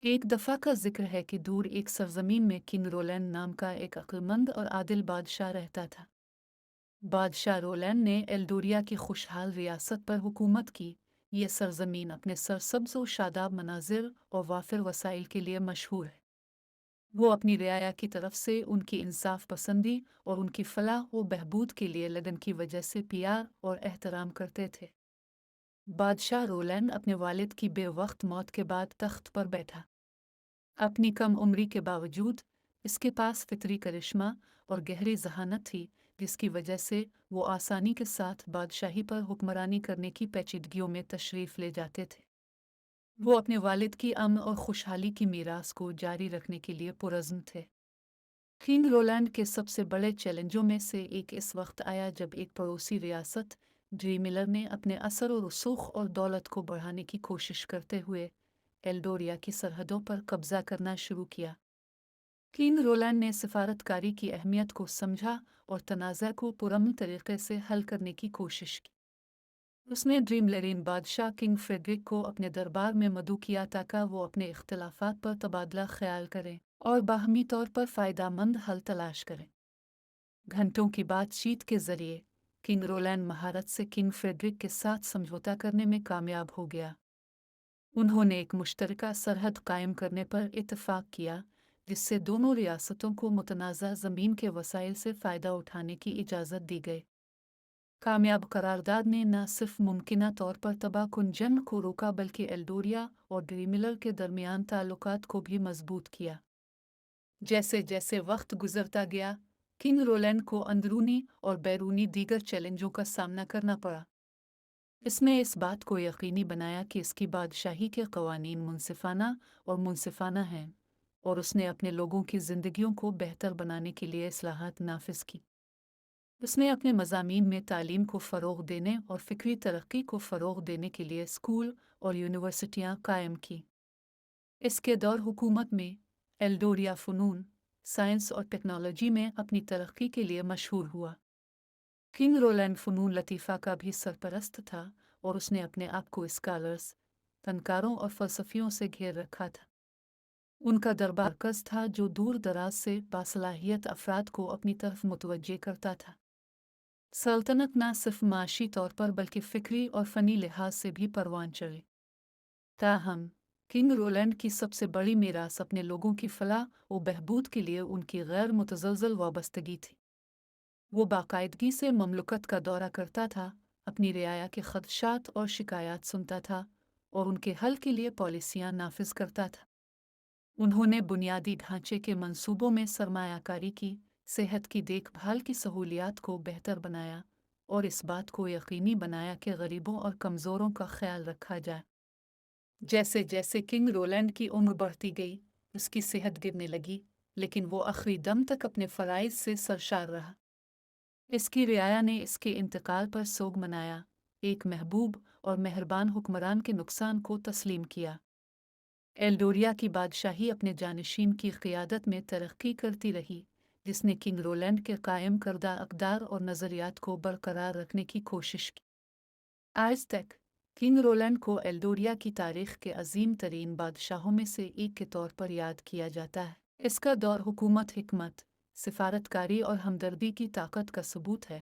एक दफ़ा का जिक्र है कि दूर एक सरजमीन में किंग रोलैंड नाम का एक अक्लमंद और आदिल बादशाह रहता था। बादशाह रोलैंड ने एल्डोरिया की खुशहाल रियासत पर हुकूमत की। यह सरजमीन अपने सरसब्ज़ व शादाब मनाजिर और वाफिर वसाइल के लिए मशहूर है। वो अपनी रियाया की तरफ से उनकी इंसाफ पसंदी और उनकी फलाह व बहबूद के लिए लगन की वजह से प्यार और एहतराम करते थे। बादशाह रोलैंड अपने वालिद की बेवक्त मौत के बाद तख्त पर बैठा। अपनी कम उम्री के बावजूद इसके पास फितरी करिश्मा और गहरी जहानत थी, जिसकी वजह से वो आसानी के साथ बादशाही पर हुक्मरानी करने की पेचीदगियों में तशरीफ़ ले जाते थे। वो अपने वालिद की अमन और खुशहाली की मीरास को जारी रखने के लिए पुरज़्म थे। किंग रोलैंड के सबसे बड़े चैलेंजों में से एक इस वक्त आया जब एक पड़ोसी रियासत ड्रीमिलर ने अपने असर और रसूख और दौलत को बढ़ाने की कोशिश करते हुए एल्डोरिया की सरहदों पर कब्जा करना शुरू किया। किंग रोलैंड ने सिफारतकारी की अहमियत को समझा और तनाज़ा को पुरअमन तरीके से हल करने की कोशिश की। उसने ड्रीमलरीन बादशाह किंग फ्रेडरिक को अपने दरबार में मदऊ किया ताकि वो अपने इख्तलाफात पर तबादला ख्याल करें और बाहमी तौर पर फ़ायदामंद हल तलाश करें। घंटों की बातचीत के जरिए किंग रोलैंड महारत से किंग फ्रेडरिक के साथ समझौता करने में कामयाब हो गया। उन्होंने एक मुश्तरका सरहद कायम करने पर इत्तेफाक किया, जिससे दोनों रियासतों को मुतनाज़ा ज़मीन के वसाइल से फ़ायदा उठाने की इजाज़त दी गई। कामयाब करारदाद ने न सिर्फ मुमकिना तौर पर तबाहकुन जंग को रोका बल्कि एल्डोरिया और ड्रीमिलर के दरमियान ताल्लुकात को भी मजबूत किया। जैसे जैसे वक्त गुजरता गया, किंग रोलैंड को अंदरूनी और बैरूनी दीगर चैलेंजों का सामना करना पड़ा। इसने इस बात को यकीनी बनाया कि इसकी बादशाही के कवानीन मुनसिफाना और मुनसिफाना हैं, और उसने अपने लोगों की ज़िंदगियों को बेहतर बनाने के लिए इस्लाहात नाफिज की। उसने अपने मज़ामीन में तालीम को फ़रोग़ देने और फ़िक्री तरक्की को फ़रोग़ देने के लिए स्कूल और यूनिवर्सिटियाँ कायम की। इसके दौर हुकूमत में एल्डोरिया फ़नून, साइंस और टेक्नोलॉजी में अपनी तरक्की के लिए मशहूर हुआ। किंग रोलैंड फ़नून लतीफ़ा का भी सरपरस्त था और उसने अपने आप को स्कॉलर्स, फनकारों और फ़लसफ़ियों से घेर रखा था। उनका दरबार मरकज़ था जो दूर दराज से बासलाहियत अफ़राद को अपनी तरफ मुतवज्जे करता था। सल्तनत न सिर्फ माशी तौर पर बल्कि फ़िक्री और फ़नी लिहाज से भी परवान चढ़ी। ताहम किंग रोलैंड की सबसे बड़ी मीरास अपने लोगों की फलाह व बहबूद के लिए उनकी गैर मुतज़लज़ल वाबस्तगी थी। वो बाकायदगी से ममलकत का दौरा करता था, अपनी रियाया के ख़दशात और शिकायत सुनता था और उनके हल के लिए पॉलिसियाँ नाफिज करता था। उन्होंने बुनियादी ढांचे के मंसूबों में सरमायाकारी की, सेहत की देखभाल की सहूलियात को बेहतर बनाया और इस बात को यकीनी बनाया कि गरीबों और कमज़ोरों का ख्याल रखा जाए। जैसे जैसे किंग रोलैंड की उम्र बढ़ती गई, उसकी सेहत गिरने लगी, लेकिन वो आखिरी दम तक अपने फ़राइज़ से सरशार रहा। इसकी रियाया ने इसके इंतकाल पर सोग मनाया, एक महबूब और मेहरबान हुक्मरान के नुकसान को तस्लीम किया। एल्डोरिया की बादशाही अपने जानशीन की क़ियादत में तरक्की करती रही, जिसने किंग रोलैंड के कायम करदा अक़दार और नज़रियात को बरकरार रखने की कोशिश की। आज तक किंग रोलैंड को एल्डोरिया की तारीख़ के अजीम तरीन बादशाहों में से एक के तौर पर याद किया जाता है। इसका दौर हुकूमत, हिकमत, सिफारतकारी और हमदर्दी की ताकत का सबूत है।